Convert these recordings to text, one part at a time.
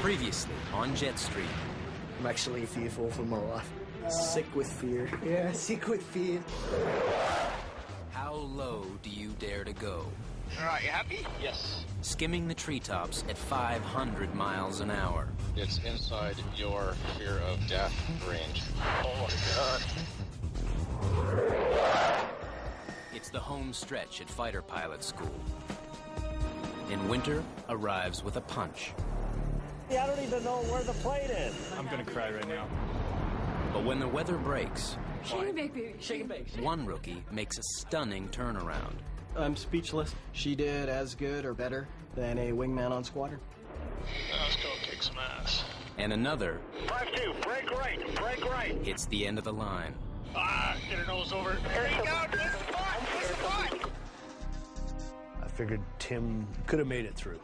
Previously on Jetstream. I'm actually fearful for my life. Sick with fear. Yeah, sick with fear. How low do you dare to go? All right, you happy? Yes. Skimming the treetops at 500 miles an hour. It's inside your fear of death range. Oh my God. It's the home stretch at fighter pilot school. In winter, arrives with a punch. I don't even know where the plane is. I'm gonna cry right now. But when the weather breaks, Shake and bake, baby. Shake and bake. one rookie makes a stunning turnaround. I'm speechless. She did as good or better than a wingman on Squadron. Now let's go kick some ass. And another 5-2, break right, break right. hits the end of the line. Get her nose over. There you go, good spot, good spot. I figured Tim could have made it through,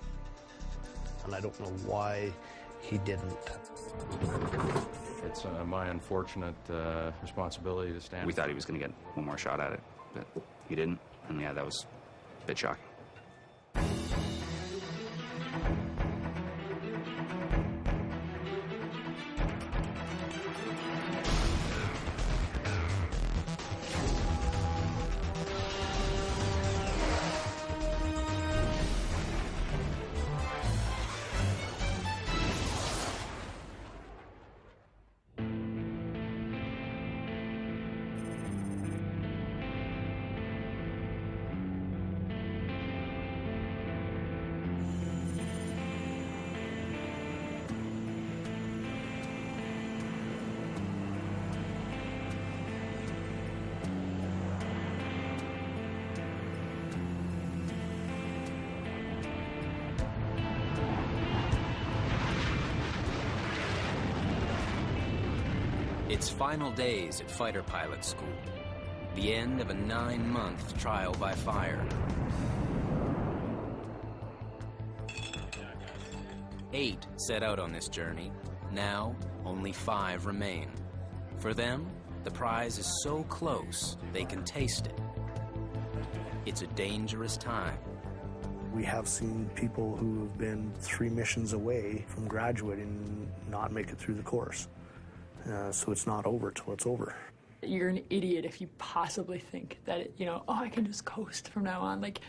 and I don't know why he didn't. It's my unfortunate responsibility to stand. We thought he was going to get one more shot at it, but he didn't, and yeah, that was a bit shocking. Its final days at fighter pilot school. The end of a 9-month trial by fire. 8 set out on this journey. Now, only 5 remain. For them, the prize is so close, they can taste it. It's a dangerous time. We have seen people who have been 3 missions away from graduating not make it through the course. So it's not over till it's over. You're an idiot if you possibly think that, oh, I can just coast from now on. Like,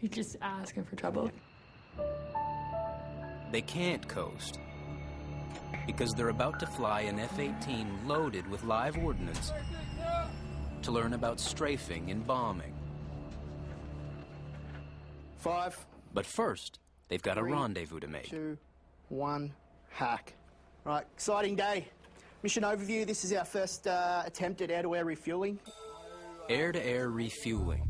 you're just asking for trouble. They can't coast because they're about to fly an F-18 loaded with live ordnance to learn about strafing and bombing. 5, But first, they've got a 3, rendezvous to make. 2, 1, hack. Right, exciting day. Mission overview, this is our first attempt at air-to-air refueling. Air-to-air refueling.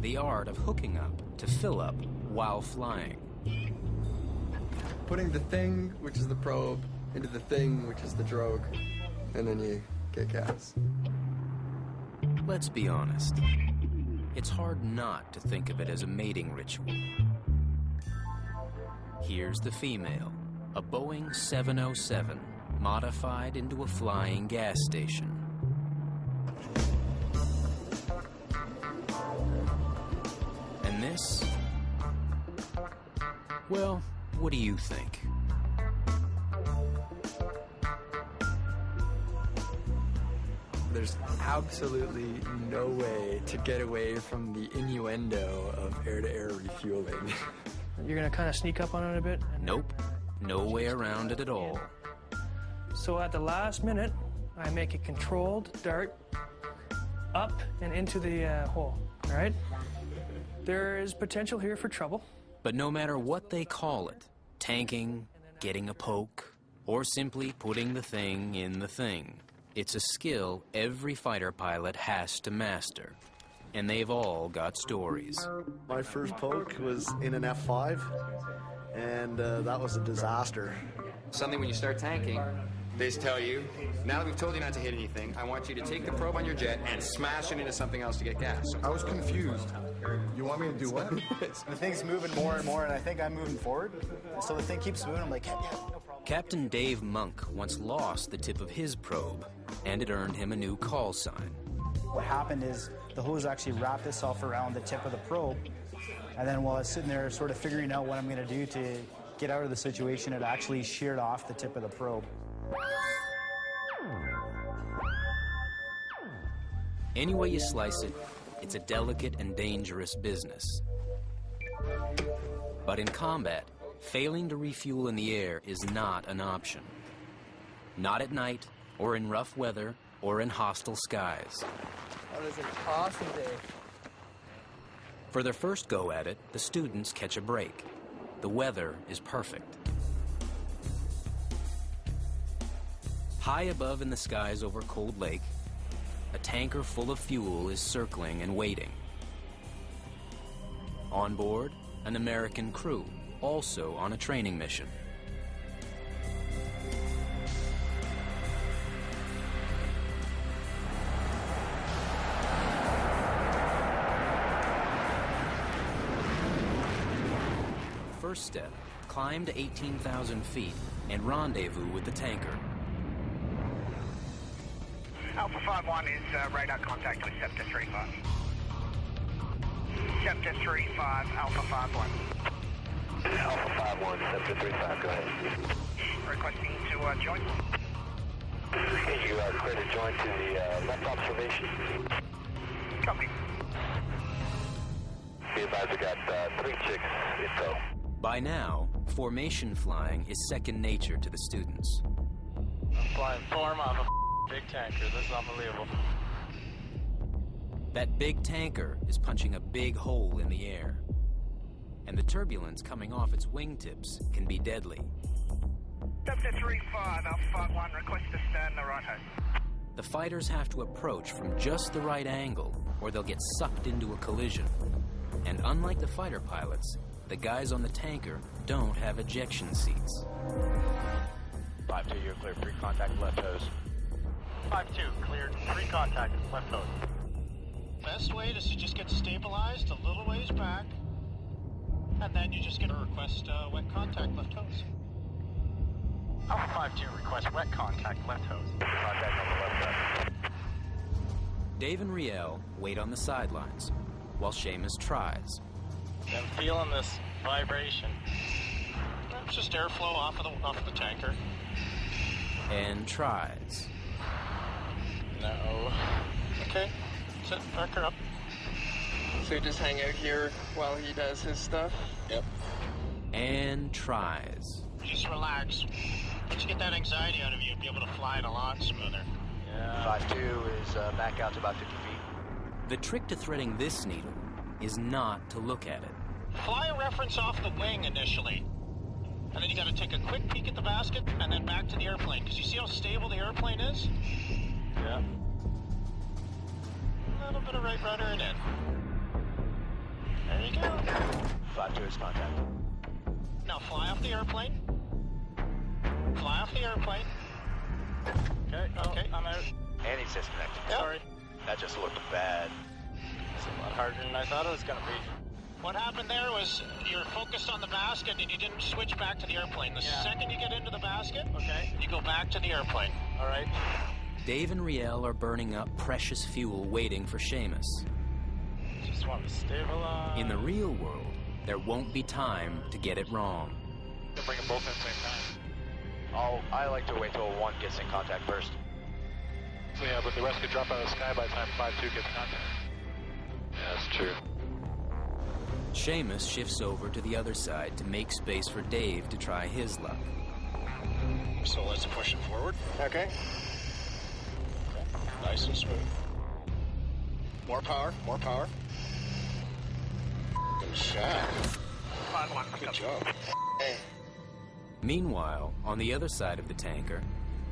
The art of hooking up to fill up while flying. Putting the thing, which is the probe, into the thing, which is the drogue, and then you get gas. Let's be honest. It's hard not to think of it as a mating ritual. Here's the female, a Boeing 707, modified into a flying gas station. And this? Well, what do you think? There's absolutely no way to get away from the innuendo of air-to-air refueling. You're gonna kind of sneak up on it a bit? Nope, no way around it at all. So at the last minute, I make a controlled dart up and into the hole, all right? There is potential here for trouble. But no matter what they call it, tanking, getting a poke, or simply putting the thing in the thing, it's a skill every fighter pilot has to master. And they've all got stories. My first poke was in an F5, and that was a disaster. Suddenly when you start tanking, they just tell you, now that we've told you not to hit anything, I want you to take the probe on your jet and smash it into something else to get gas. I was confused. You want me to do what? The thing's moving more and more, and I think I'm moving forward. So the thing keeps moving. I'm like, yeah, no problem. Captain Dave Monk once lost the tip of his probe, and it earned him a new call sign. What happened is the hose actually wrapped itself around the tip of the probe, and then while I was sitting there sort of figuring out what I'm going to do to get out of the situation, it actually sheared off the tip of the probe. Any way you slice it, it's a delicate and dangerous business. But in combat, failing to refuel in the air is not an option. Not at night, or in rough weather, or in hostile skies. That was an awesome day. For their first go at it, the students catch a break. The weather is perfect. High above in the skies over Cold Lake, a tanker full of fuel is circling and waiting. On board, an American crew, also on a training mission. First step, climb to 18,000 feet and rendezvous with the tanker. Alpha 5-1 is radar contact with Scepter 3-5. Scepter 3-5, Alpha 5-1. Alpha 5-1, Scepter 3-5, go ahead. Requesting to join. You are clear to join to the left observation. Copy. Be advised we got 3 chicks in tow. By now, formation flying is second nature to the students. I'm flying form off a big tanker. This is unbelievable. That big tanker is punching a big hole in the air. And the turbulence coming off its wingtips can be deadly. Scepter 3-5, Alpha 5-1, request to stand the right hand. The fighters have to approach from just the right angle, or they'll get sucked into a collision. And unlike the fighter pilots, the guys on the tanker don't have ejection seats. 5-2, you're clear. Pre-contact left hose. 5-2, cleared. Pre-contact left hose. Best way is to just get stabilized a little ways back, and then you just get a request wet contact left hose. Alpha 5-2, request wet contact left hose. Contact on the left side. Dave and Riel wait on the sidelines, while Seamus tries. I'm feeling this vibration. It's just airflow off of the tanker. And tries. No. Okay, sit, back her up. So you just hang out here while he does his stuff? Yep. And tries. Just relax. Once you get that anxiety out of you, you'll be able to fly it a lot smoother. Yeah. 5-2 is back out to about 50 feet. The trick to threading this needle is not to look at it. Fly a reference off the wing initially. And then you gotta take a quick peek at the basket and then back to the airplane. Because you see how stable the airplane is? Yeah. A little bit of right rudder and in. There you go. 5-2 is contact. Now fly off the airplane. Fly off the airplane. Okay, okay. I'm out. And he's disconnected. Yep. Sorry. That just looked bad. It's a lot harder than I thought it was gonna be. What happened there was you were focused on the basket and you didn't switch back to the airplane. The second you get into the basket, you go back to the airplane. All right. Dave and Riel are burning up precious fuel waiting for Seamus. Just want to stabilize. In the real world, there won't be time to get it wrong. Bring them both at the same time. I like to wait till one gets in contact first. So yeah, but the rest could drop out of the sky by the time 5-2 gets contact. Yeah, that's true. Seamus shifts over to the other side to make space for Dave to try his luck. So let's push it forward. Okay. Nice and smooth. More power, more power. Good shot. Good job. Hey. Meanwhile, on the other side of the tanker,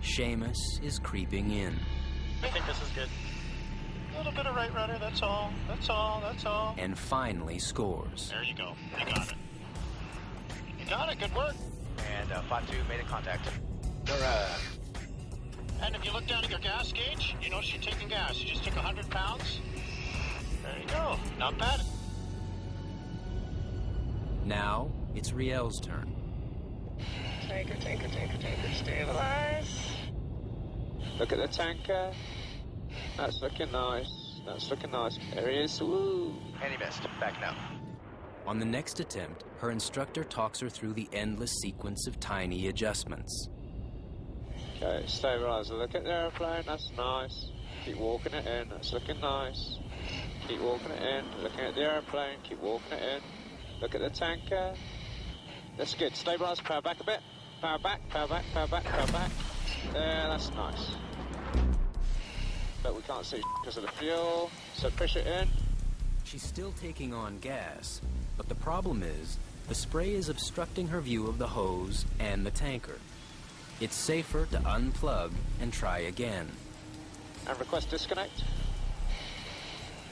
Seamus is creeping in. I think this is good. A little bit of right rudder, that's all. That's all, that's all. And finally scores. There you go. You got it. You got it, good work. And 5-2 made a contact. All right. And if you look down at your gas gauge, you notice you're taking gas. You just took 100 pounds. There you go. Not bad. Now, it's Riel's turn. Tanker, tanker, tanker, tanker, stabilize. Look at the tanker. That's looking nice. That's looking nice. There he is. Woo. And he missed. Back now. On the next attempt, her instructor talks her through the endless sequence of tiny adjustments. Okay, stabilizer. Look at the airplane, that's nice. Keep walking it in, that's looking nice. Keep walking it in, looking at the airplane, keep walking it in. Look at the tanker. That's good. Stabilize, power back a bit. Power back, power back, power back, power back. There, that's nice. But we can't see because of the fuel, so push it in. She's still taking on gas, but the problem is the spray is obstructing her view of the hose and the tanker. It's safer to unplug and try again. And request disconnect.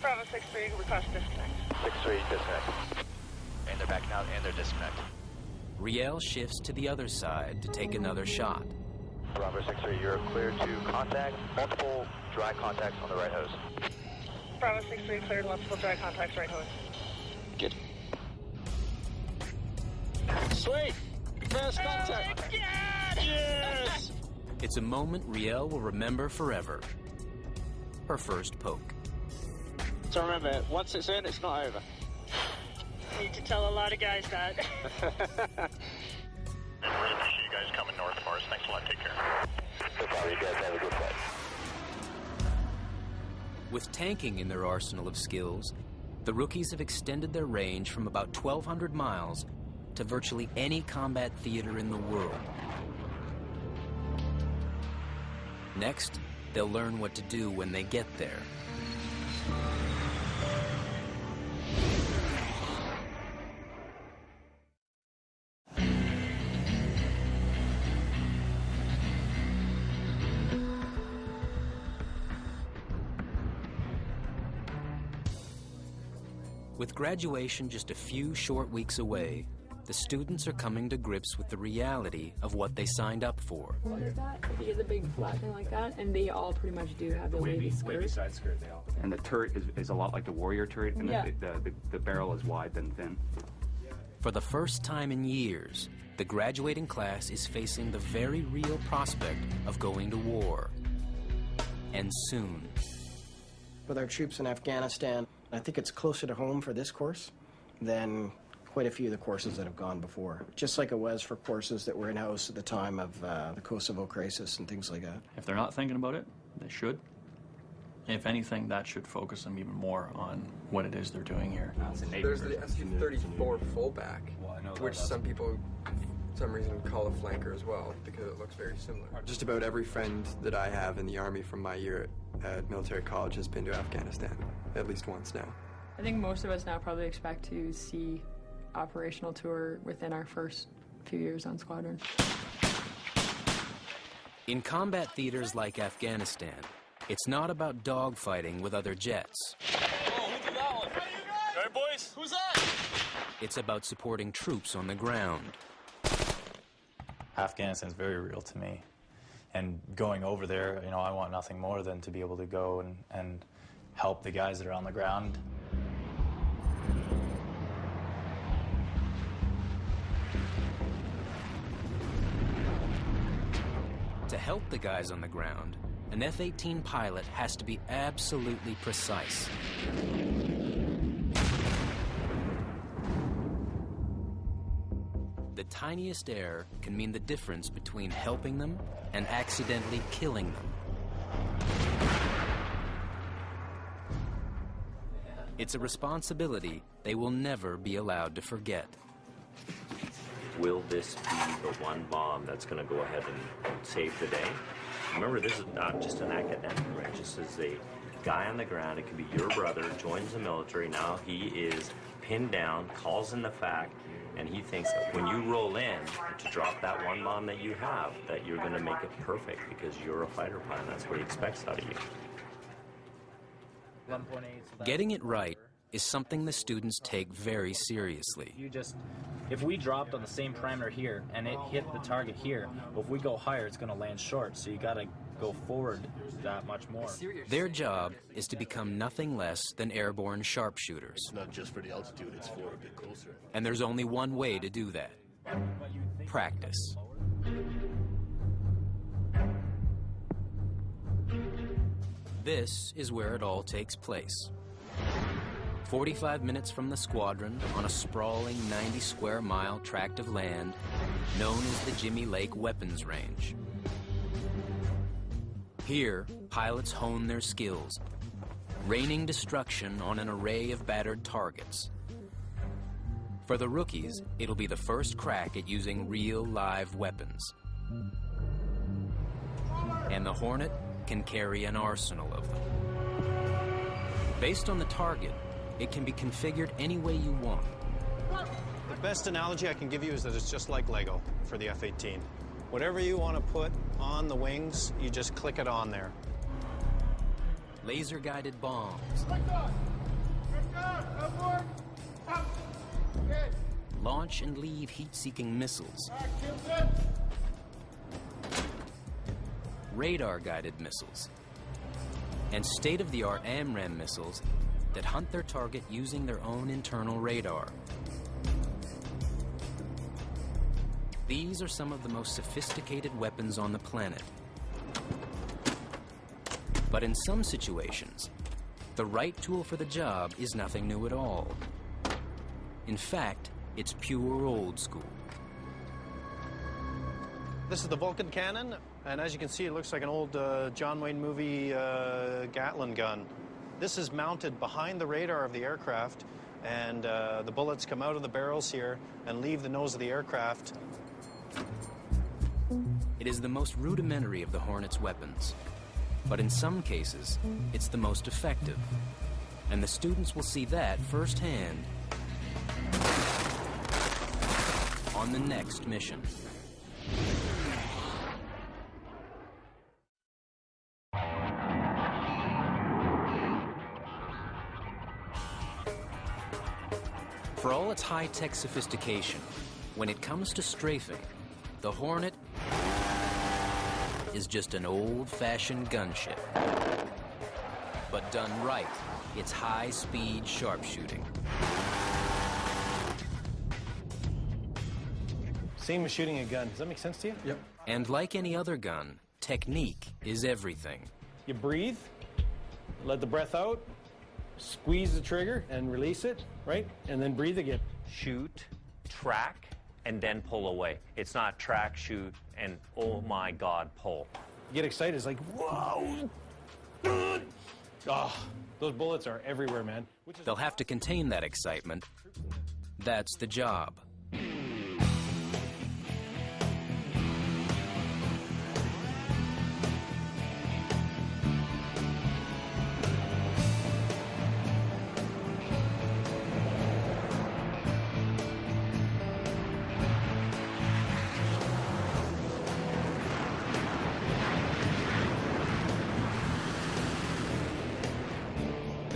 Bravo 6-3, request disconnect. 6-3, disconnect. And they're backing out and they're disconnect. Riel shifts to the other side to take another shot. Bravo 6-3, you're clear to contact. Multiple dry contacts on the right hose. Bravo 6-3, cleared multiple dry contacts, right hose. Good. Sweet! First contact! Oh my God! Yes! It's a moment Riel will remember forever. Her first poke. So remember, once it's in, it's not over. Need to tell a lot of guys that. We really appreciate you guys coming north for us. Thanks a lot. Take care. No problem. You guys have a good flight. With tanking in their arsenal of skills, the rookies have extended their range from about 1,200 miles to virtually any combat theater in the world. Next, they'll learn what to do when they get there. With graduation just a few short weeks away, the students are coming to grips with the reality of what they signed up for. What is that? If you get the big flat thing like that, and they all pretty much do have the wavy skirt. side skirt, they all. And the turret is a lot like the Warrior turret, and Yeah. the barrel is wide than thin. For the first time in years, the graduating class is facing the very real prospect of going to war. And soon. With our troops in Afghanistan, I think it's closer to home for this course than quite a few of the courses that have gone before. Just like it was for courses that were in-house at the time of the Kosovo crisis and things like that. If they're not thinking about it, they should. If anything, that should focus them even more on what it is they're doing here. There's the SU-34 fullback, which some people, for some reason, call a flanker as well because it looks very similar. Just about every friend that I have in the Army from my year at military college has been to Afghanistan, at least once now. I think most of us now probably expect to see operational tour within our first few years on squadron. In combat theaters like Afghanistan, it's not about dogfighting with other jets. Hey, boys, who's that? It's about supporting troops on the ground. Afghanistan is very real to me. And going over there, you know, I want nothing more than to be able to go and help the guys that are on the ground. To help the guys on the ground, an F-18 pilot has to be absolutely precise. The tiniest error can mean the difference between helping them and accidentally killing them. It's a responsibility they will never be allowed to forget. Will this be the one bomb that's going to go ahead and save the day? Remember, this is not just an academic, right? This is a guy on the ground. It could be your brother, joins the military. Now he is pinned down, calls in the fact, and he thinks that when you roll in to drop that one bomb that you have, that you're going to make it perfect because you're a fighter pilot. That's what he expects out of you. Getting it right is something the students take very seriously. If we dropped on the same parameter here and it hit the target here, well, if we go higher, it's going to land short. So you got to go forward that much more. Their job is to become nothing less than airborne sharpshooters. It's not just for the altitude, it's for a bit closer. And there's only one way to do that. Practice. This is where it all takes place. 45 minutes from the squadron on a sprawling 90 square mile tract of land known as the Jimmy Lake Weapons Range. Here, pilots hone their skills, raining destruction on an array of battered targets. For the rookies, it'll be the first crack at using real live weapons. And the Hornet can carry an arsenal of them. Based on the target, it can be configured any way you want. The best analogy I can give you is that it's just like Lego for the F-18. Whatever you want to put on the wings, you just click it on there. Laser-guided bombs. Launch and leave heat-seeking missiles. Radar-guided missiles. And state-of-the-art AMRAAM missiles that hunt their target using their own internal radar. These are some of the most sophisticated weapons on the planet. But in some situations, the right tool for the job is nothing new at all. In fact, it's pure old school. This is the Vulcan cannon, and as you can see, it looks like an old John Wayne movie Gatling gun. This is mounted behind the radar of the aircraft, and the bullets come out of the barrels here and leave the nose of the aircraft. It is the most rudimentary of the Hornet's weapons, but in some cases, it's the most effective. And the students will see that firsthand on the next mission. For all its high-tech sophistication, when it comes to strafing, the Hornet is just an old-fashioned gunship. But done right, it's high-speed sharpshooting. Same as shooting a gun. Does that make sense to you? Yep. And like any other gun, technique is everything. You breathe, let the breath out, squeeze the trigger and release it, right? And then breathe again. Shoot, track, and then pull away. It's not track, shoot, and oh my God, pull. You get excited, it's like, whoa! Oh, those bullets are everywhere, man. They'll have to contain that excitement. That's the job.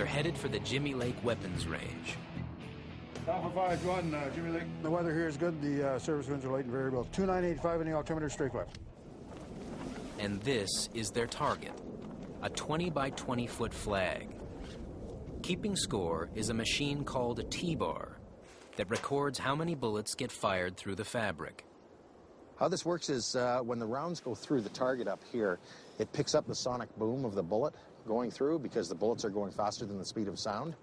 Headed for the Jimmy Lake Weapons Range. Alpha 5-1, Jimmy Lake. The weather here is good. The service winds are light and variable. 2985 in the altimeter, straight left. And this is their target, a 20 by 20 foot flag. Keeping score is a machine called a T-bar that records how many bullets get fired through the fabric. How this works is when the rounds go through the target up here, it picks up the sonic boom of the bullet going through because the bullets are going faster than the speed of sound.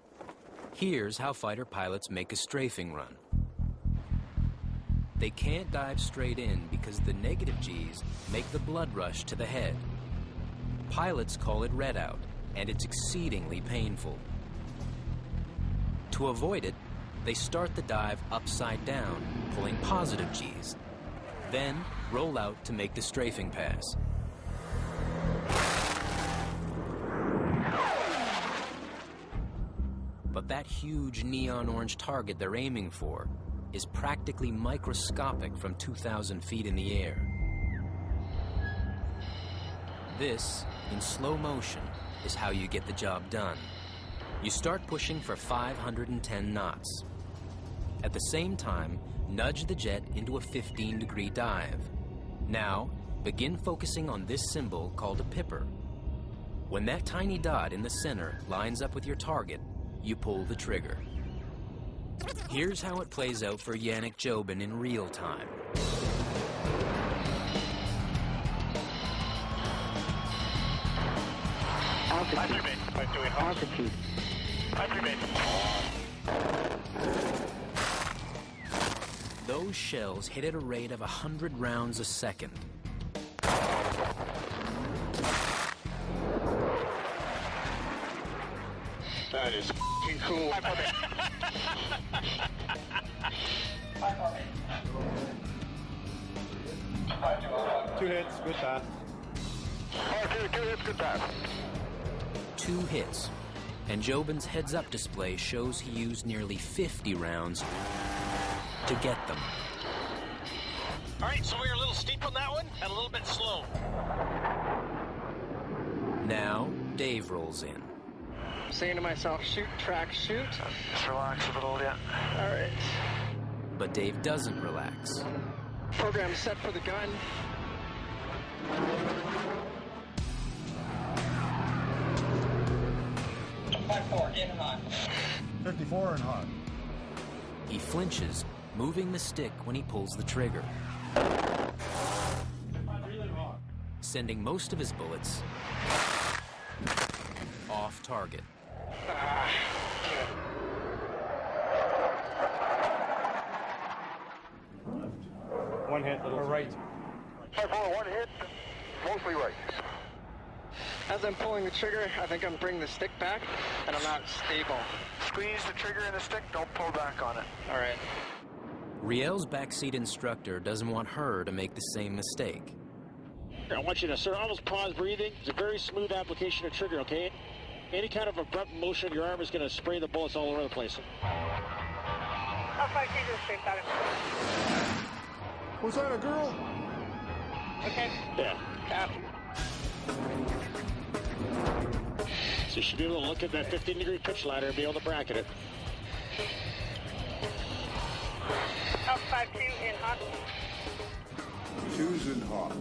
Here's how fighter pilots make a strafing run. They can't dive straight in because the negative G's make the blood rush to the head. Pilots call it redout, and it's exceedingly painful. To avoid it, they start the dive upside down, pulling positive G's. Then roll out to make the strafing pass. But that huge neon orange target they're aiming for is practically microscopic from 2,000 feet in the air. This, in slow motion, is how you get the job done. You start pushing for 510 knots. At the same time, nudge the jet into a 15-degree dive. Now, begin focusing on this symbol called a pipper. When that tiny dot in the center lines up with your target, you pull the trigger. Here's how it plays out for Yannick Jobin in real time. Altitude. 5-3 mate. Those shells hit at a rate of 100 rounds a second. That is f***ing cool. 5-4 mate. 5-4 mate. 2 hits, good pass. 2 hits, good pass. 2 hits, and Jobin's heads-up display shows he used nearly 50 rounds to get them. All right, so we were a little steep on that one and a little bit slow. Now, Dave rolls in. Saying to myself, shoot, track, shoot. Just relax a little, yeah. All right. But Dave doesn't relax. Program set for the gun. In and on. 54 and hot. He flinches, moving the stick when he pulls the trigger, sending most of his bullets off target. One hit, little right. 5-4, 1 hit, mostly right. As I'm pulling the trigger, I think I'm bringing the stick back, and I'm not stable. Squeeze the trigger and the stick, don't pull back on it. All right. Riel's backseat instructor doesn't want her to make the same mistake. I want you to sort of almost pause breathing. It's a very smooth application of trigger, okay? Any kind of abrupt motion of your arm is going to spray the bullets all over the place. Was that a girl? Okay. Yeah. So you should be able to look at that 15-degree pitch ladder and be able to bracket it. Up 5-2 in hot. 2's in hot.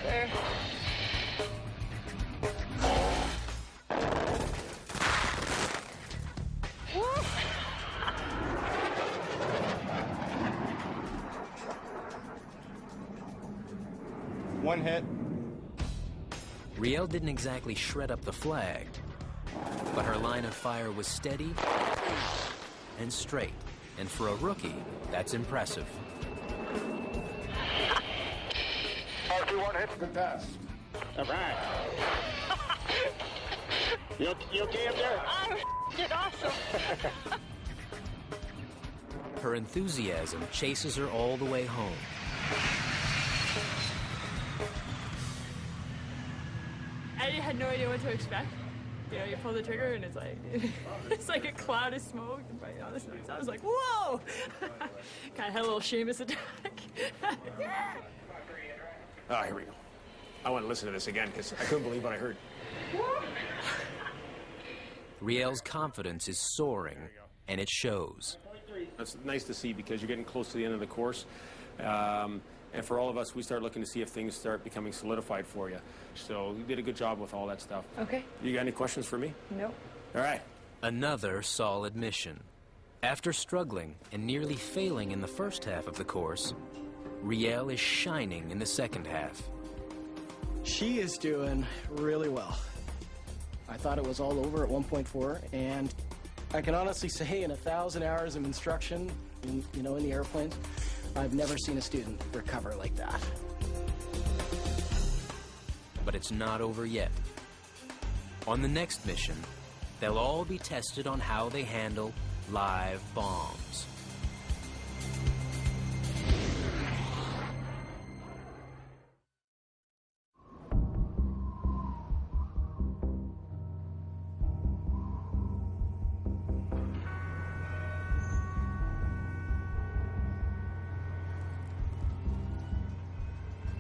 There. One hit. Riel didn't exactly shred up the flag, but her line of fire was steady and straight. And for a rookie, that's impressive. 5-2-1 hit. Good pass. All right. You okay up there? Did awesome. Her enthusiasm chases her all the way home. I had no idea what to expect. You know, you pull the trigger and it's like it's like a cloud of smoke. And I was like, whoa! Kind of had a little Seamus attack. Oh, here we go. I want to listen to this again because I couldn't believe what I heard. Riel's confidence is soaring, and it shows. That's nice to see because you're getting close to the end of the course. And for all of us, we start looking to see if things start becoming solidified for you. So you did a good job with all that stuff. Okay. You got any questions for me? Nope. All right. Another solid mission. After struggling and nearly failing in the first half of the course, Riel is shining in the second half. She is doing really well. I thought it was all over at 1.4, and I can honestly say in 1,000 hours of instruction, in the airplanes, I've never seen a student recover like that. But it's not over yet. On the next mission, they'll all be tested on how they handle live bombs.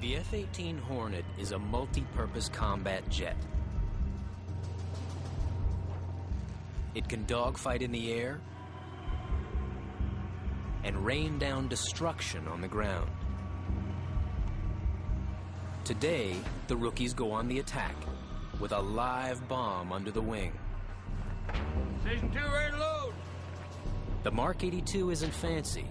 The F-18 Hornet is a multi-purpose combat jet. It can dogfight in the air and rain down destruction on the ground. Today, the rookies go on the attack with a live bomb under the wing. Station 2, ready to load. The Mark 82 isn't fancy,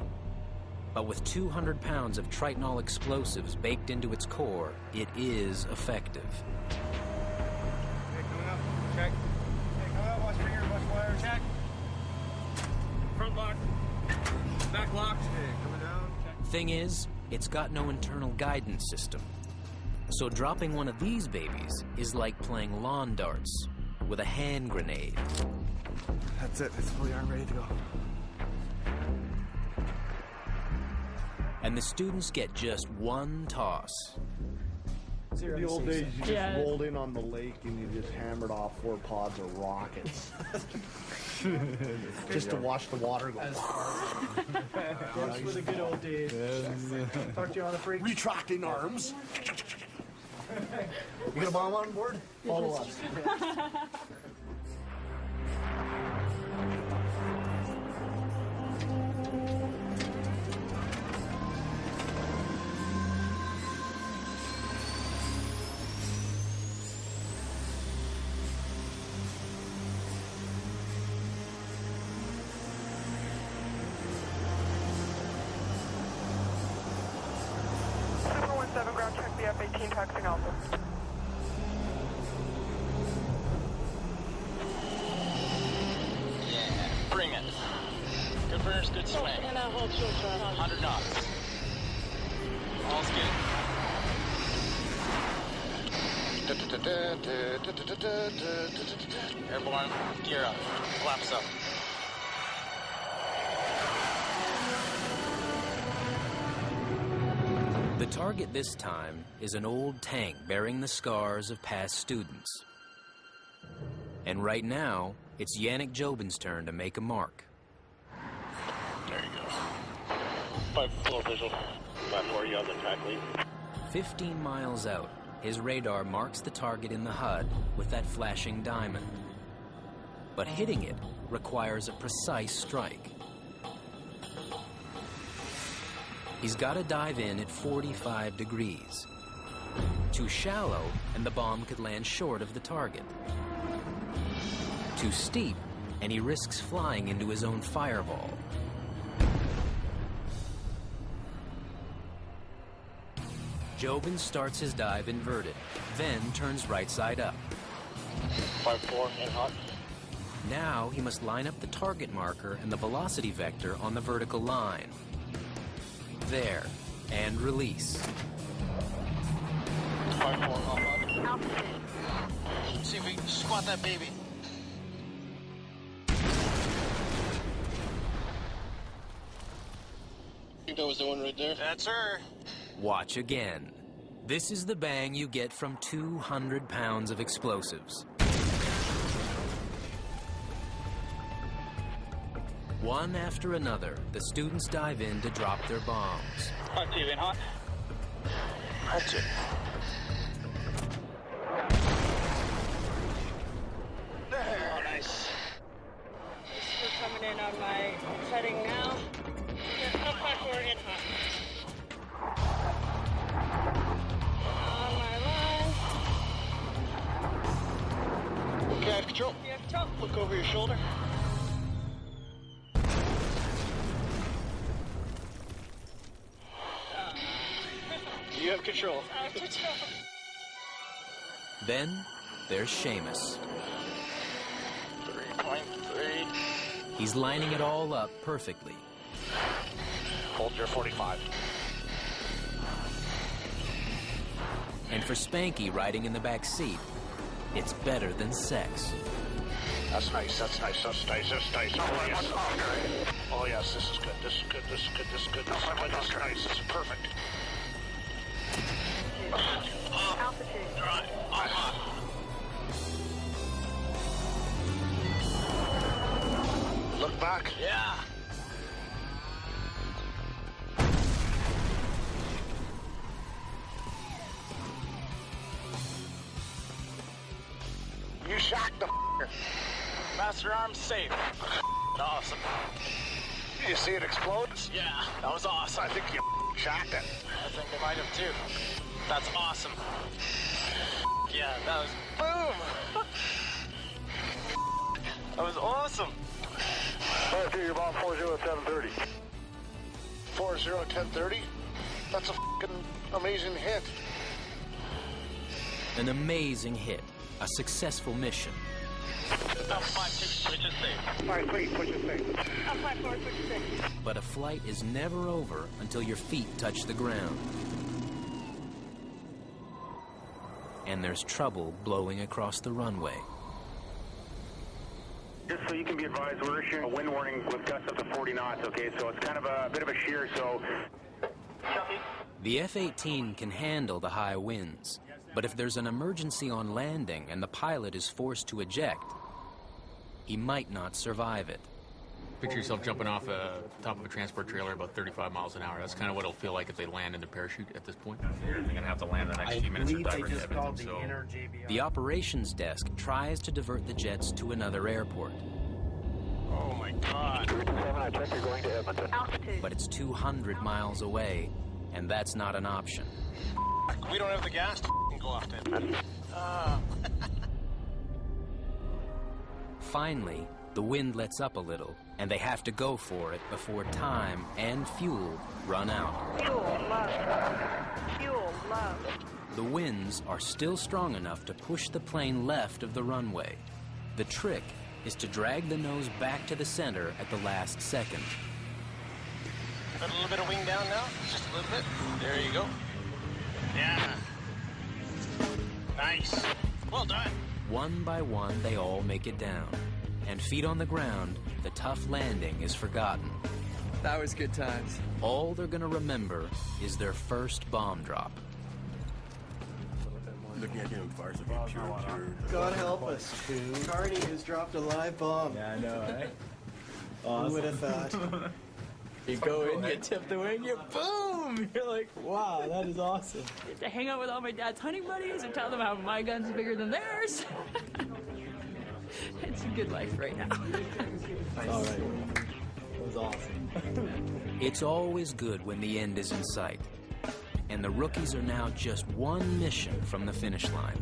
but with 200 pounds of Tritonol explosives baked into its core, it is effective. Thing is, it's got no internal guidance system. So dropping one of these babies is like playing lawn darts with a hand grenade. That's it. It's fully armed, ready to go. And the students get just one toss. In the old days, you just rolled in on the lake and you just hammered off 4 pods of rockets. Just to watch the water go. Those were the good old days. Talk to you on the freak. Retracting arms. You got a bomb on board? Follow us. 7 ground check the F-18 taxiing Alpha. Yeah, bring it. Good burst, good swing. 100 knots. All's good. Airborne, gear up. Flaps up. The target this time is an old tank bearing the scars of past students. And right now, it's Yannick Jobin's turn to make a mark. There you go. 5-4 visual. 5-4, you have the track lead. 15 miles out, his radar marks the target in the HUD with that flashing diamond. But hitting it requires a precise strike. He's got to dive in at 45 degrees. Too shallow, and the bomb could land short of the target. Too steep, and he risks flying into his own fireball. Jobin starts his dive inverted, then turns right side up. 5-4, in hot. Now he must line up the target marker and the velocity vector on the vertical line. There, and release. 5-4, off. See if we can squat that baby. I think that was the one right there. That's her. Watch again. This is the bang you get from 200 pounds of explosives. One after another, the students dive in to drop their bombs. Hot TV in hot. That's it. Oh, nice. We're coming in on my heading now. Up 5-4 in hot. On my line. Okay, I have control. You have control. Look over your shoulder. You have control. I have control. Then there's Seamus. 3.3. He's lining it all up perfectly. Hold your 45. And for Spanky riding in the back seat, it's better than sex. That's nice, that's nice, that's nice, that's nice. Oh, yes. Oh, yes, this is good, this is good, this is good, this is good. This is nice, this is perfect. Altitude. All right, I'm hot. Look back. Yeah. You shocked the f***er. Master arms safe. Awesome. You see it explode? Yeah, that was awesome. I think you shocked it. I think they might have too. That's awesome. Yeah, that was boom. That was awesome. Your bomb 40 at 10:30. 40 at 10:30? That's a f***ing amazing hit. An amazing hit. A successful mission. Up 5-2, switch is safe. 5-3, switch is safe. Up 5-4, switch is safe. But a flight is never over until your feet touch the ground. And there's trouble blowing across the runway. Just so you can be advised, we're issuing a wind warning with gusts up to 40 knots, okay? So it's kind of a bit of a shear, so... The F-18 can handle the high winds, but if there's an emergency on landing and the pilot is forced to eject, he might not survive it. Picture yourself jumping off the top of a transport trailer about 35 miles an hour. That's kind of what it'll feel like if they land in the parachute at this point. They're going to have to land the next few minutes or divert to Edmonton, so... The operations desk tries to divert the jets to another airport. Oh my God. I check you're going to Edmonton. Altitude. But it's 200 miles away, and that's not an option. We don't have the gas to go off to Edmonton. Finally, the wind lets up a little, and they have to go for it before time and fuel run out. Fuel, love. Fuel, love. The winds are still strong enough to push the plane left of the runway. The trick is to drag the nose back to the center at the last second. Got a little bit of wing down now, just a little bit. There you go. Yeah. Nice. Well done. One by one, they all make it down. And feet on the ground, the tough landing is forgotten. That was good times. All they're gonna remember is their first bomb drop. Looking at him, fires a pure. God help us. Carney has dropped a live bomb. Yeah, I know, right? Who would have thought? You go in, you tip the wing, you boom! You're like, wow, that is awesome. To hang out with all my dad's hunting buddies and tell them how my gun's bigger than theirs. It's a good life right now. All right. That was awesome. It's always good when the end is in sight. And the rookies are now just one mission from the finish line.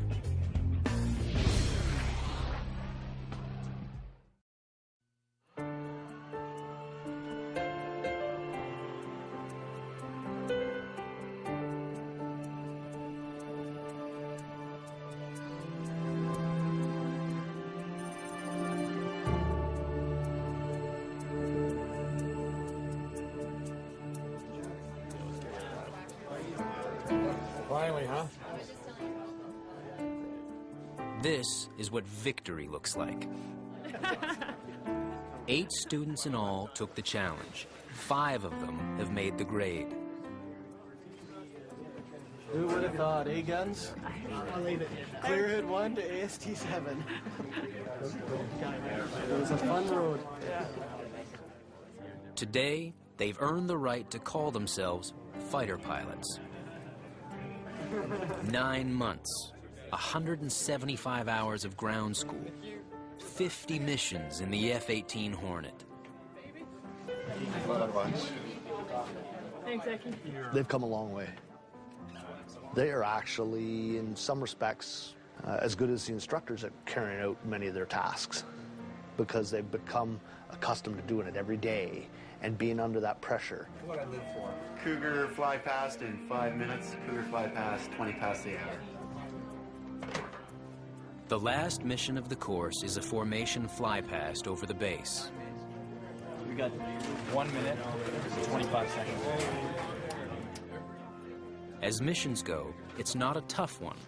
Finally, huh? This is what victory looks like. 8 students in all took the challenge. 5 of them have made the grade. Who would have thought, eh, Guns? Clearhood 1 to AST 7. It was a fun road. Today, they've earned the right to call themselves fighter pilots. 9 months, 175 hours of ground school, 50 missions in the F-18 Hornet. Thanks, Eki. They've come a long way. They are actually, in some respects, as good as the instructors at carrying out many of their tasks because they've become accustomed to doing it every day and being under that pressure. What I live for. Cougar fly past in 5 minutes, Cougar fly past 20 past the hour. The last mission of the course is a formation fly past over the base. We got 1 minute, 25 seconds. As missions go, it's not a tough one.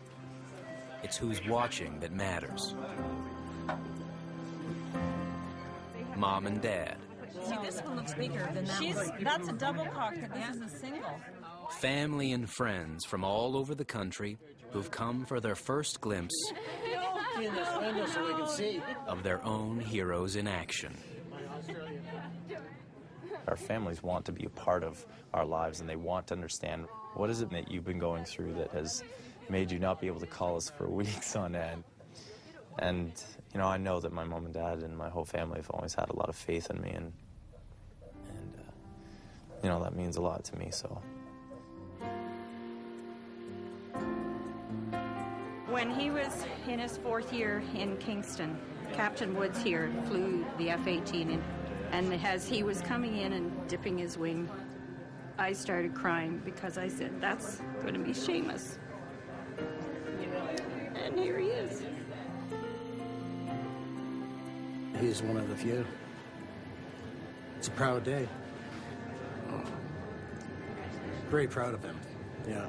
It's who's watching that matters. Mom and Dad. See, this one looks bigger than that one. That's a double cockpit. This is a single. Family and friends from all over the country who've come for their first glimpse of their own heroes in action. Our families want to be a part of our lives, and they want to understand what is it that you've been going through that has made you not be able to call us for weeks on end. And, you know, I know that my mom and dad and my whole family have always had a lot of faith in me, and you know, that means a lot to me, so. When he was in his 4th year in Kingston, Captain Woods here flew the F-18 in, and as he was coming in and dipping his wing, I started crying because I said, that's going to be Seamus. And here he is. He's one of the few. It's a proud day. Very proud of him, yeah.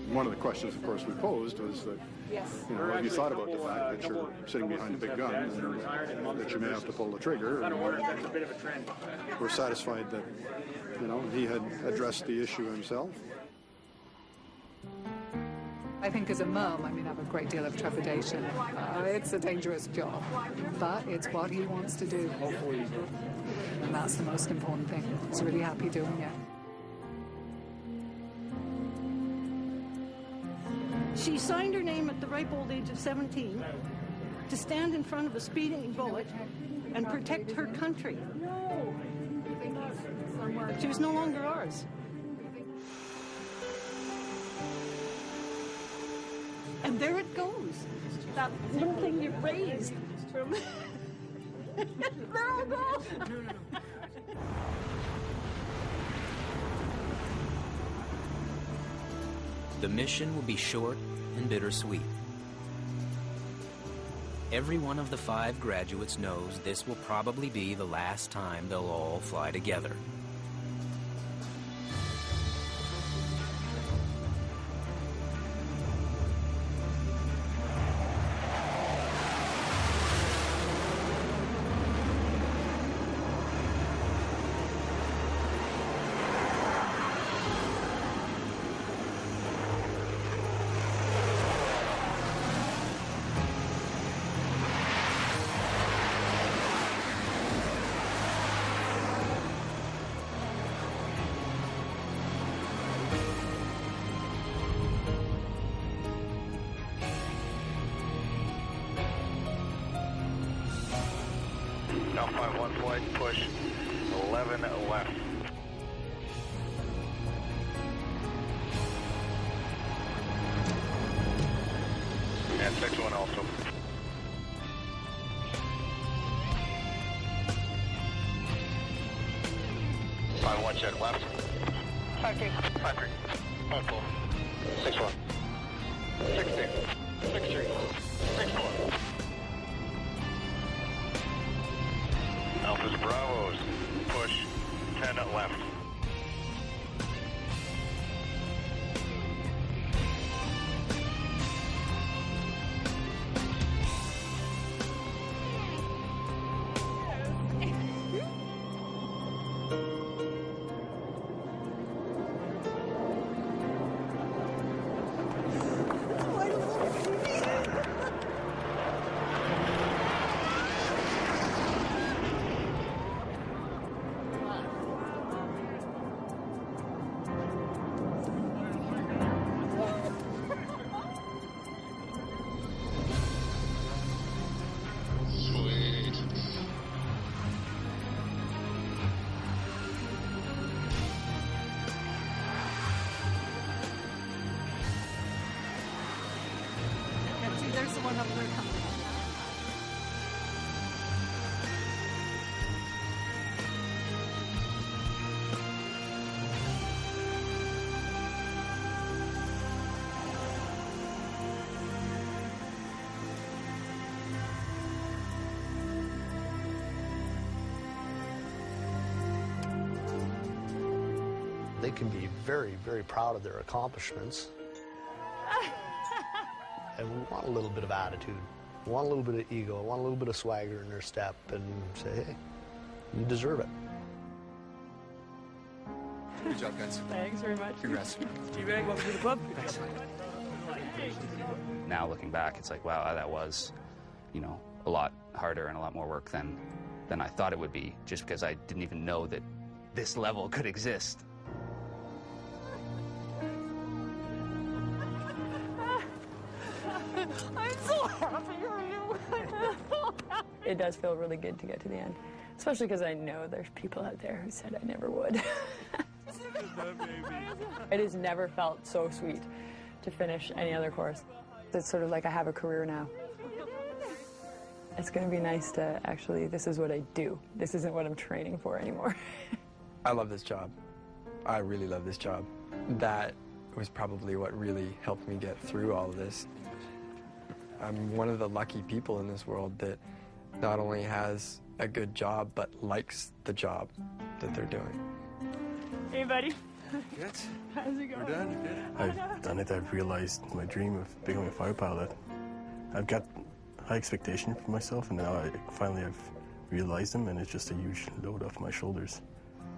One of the questions, of course, we posed was that, you know, have you thought about the fact that you're sitting behind a big gun and that you may have to pull the trigger? And we're satisfied that, you know, he had addressed the issue himself. I think as a mum, I mean, I have a great deal of trepidation. It's a dangerous job, but it's what he wants to do. And that's the most important thing. He's really happy doing it. She signed her name at the ripe old age of 17 to stand in front of a speeding bullet and protect her country. She was no longer ours. And there it goes. That little thing you raised from... there it goes. The mission will be short and bittersweet. Every one of the 5 graduates knows this will probably be the last time they'll all fly together. Now 5-1 flight, push 11 left. And 6-1 also. One check left. 5-3. 5-3. 5-4. 6-1. 6-2. 6-3. 6-4. Alphas Bravos, push 10 left. There's the one up there coming. They can be very, very proud of their accomplishments. And we want a little bit of attitude. We want a little bit of ego. We want a little bit of swagger in their step and say, hey, you deserve it. Good job, guys. Thanks very much. Congrats. Teabag, welcome to the club. Thanks. Now looking back, it's like, wow, that was, you know, a lot harder and a lot more work than I thought it would be, just because I didn't even know that this level could exist. I'm so happy for you. It does feel really good to get to the end, especially because I know there's people out there who said I never would. It has never felt so sweet to finish any other course. It's sort of like I have a career now. It's going to be nice to actually, this is what I do. This isn't what I'm training for anymore. I love this job. I really love this job. That was probably what really helped me get through all of this. I'm one of the lucky people in this world that not only has a good job, but likes the job that they're doing. Hey, buddy. Good. How's it going? We're done. Good. I've done it. I've realized my dream of becoming a fighter pilot. I've got high expectations for myself, and now I've realized them, and it's just a huge load off my shoulders.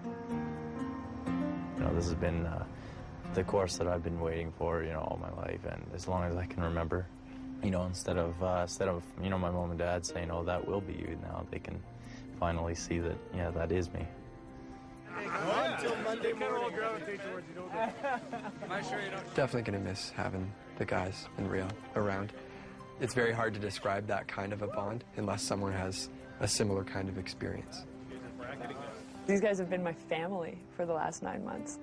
You know, this has been the course that I've been waiting for, you know, all my life, and as long as I can remember, you know, instead of you know, my mom and dad saying, "Oh, that will be you," now they can finally see that, yeah, that is me. Until Monday morning. Definitely going to miss having the guys in Rio around. It's very hard to describe that kind of a bond unless someone has a similar kind of experience. These guys have been my family for the last 9 months.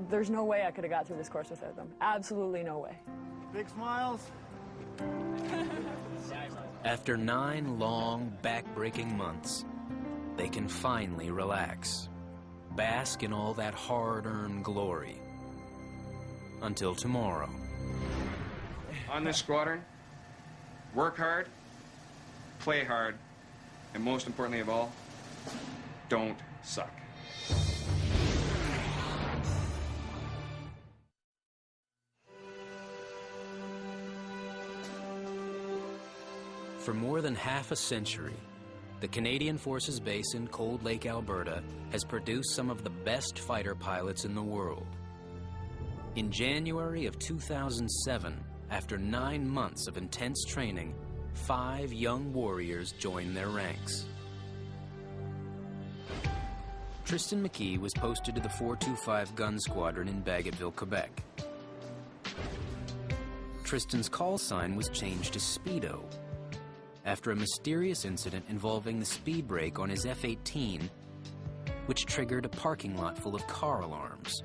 There's no way I could have got through this course without them. Absolutely no way. Big smiles. After 9 long, back-breaking months, they can finally relax, bask in all that hard-earned glory. Until tomorrow. On this squadron, work hard, play hard, and most importantly of all, don't suck. For more than half a century, the Canadian Forces Base in Cold Lake, Alberta, has produced some of the best fighter pilots in the world. In January of 2007, after 9 months of intense training, 5 young warriors joined their ranks. Tristan McKee was posted to the 425 Gun Squadron in Bagotville, Quebec. Tristan's call sign was changed to Speedo after a mysterious incident involving the speed brake on his F-18, which triggered a parking lot full of car alarms.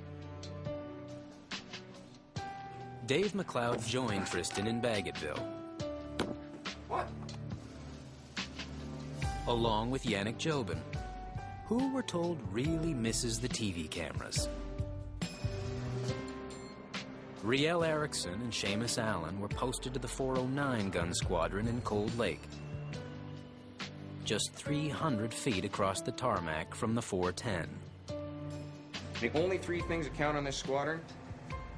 Dave McLeod joined Tristan in Bagotville. What? Along with Yannick Jobin, who we're told really misses the TV cameras. Riel Erickson and Seamus Allen were posted to the 409 Gun Squadron in Cold Lake, just 300 feet across the tarmac from the 410. The only 3 things that count on this squadron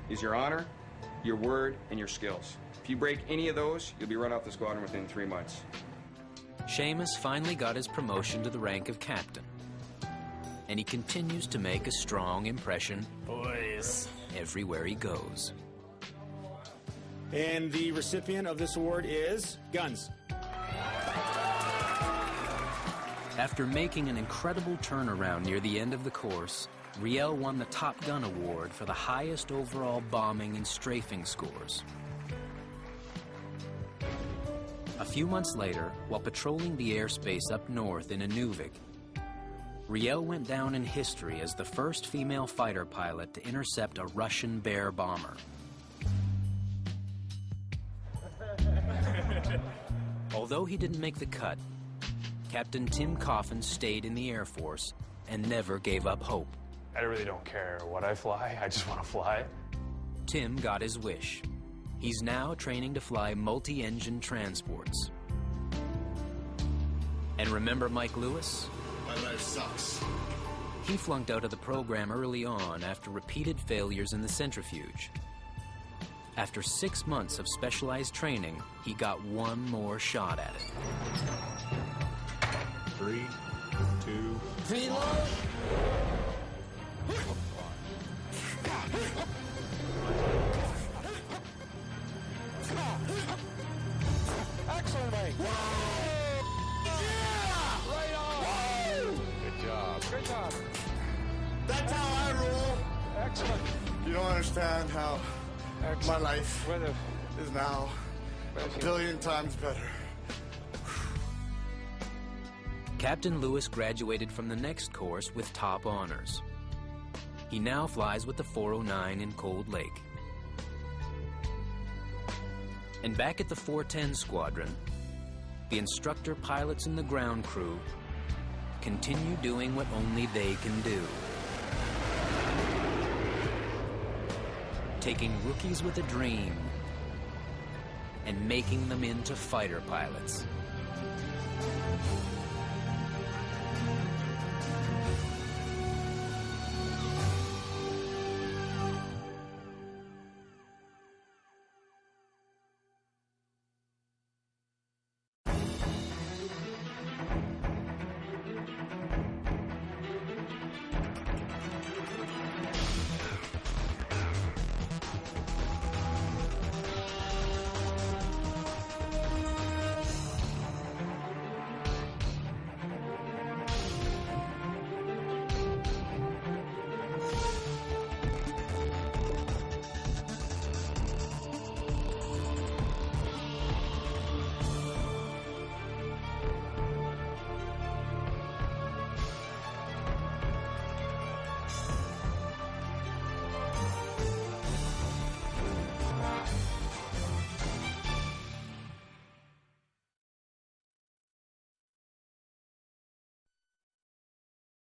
is your honor, your word, and your skills. If you break any of those, you'll be run off the squadron within 3 months. Seamus finally got his promotion to the rank of captain, and he continues to make a strong impression, boys, everywhere he goes. And the recipient of this award is Guns. After making an incredible turnaround near the end of the course, Riel won the Top Gun Award for the highest overall bombing and strafing scores. A few months later, while patrolling the airspace up north in Inuvik, Riel went down in history as the first female fighter pilot to intercept a Russian Bear bomber. Although he didn't make the cut, Captain Tim Coffin stayed in the Air Force and never gave up hope. I really don't care what I fly, I just want to fly. Tim got his wish. He's now training to fly multi-engine transports. And remember Mike Lewis? My life sucks. He flunked out of the program early on after repeated failures in the centrifuge. After 6 months of specialized training, he got one more shot at it. 3, 2, reload! Excellent, mate. Yeah! Right on. Good job. Good job. That's how I roll. Excellent. You don't understand how my life is now a billion times better. Captain Lewis graduated from the next course with top honors. He now flies with the 409 in Cold Lake. And back at the 410 Squadron, the instructor pilots and the ground crew continue doing what only they can do. Taking rookies with a dream and making them into fighter pilots.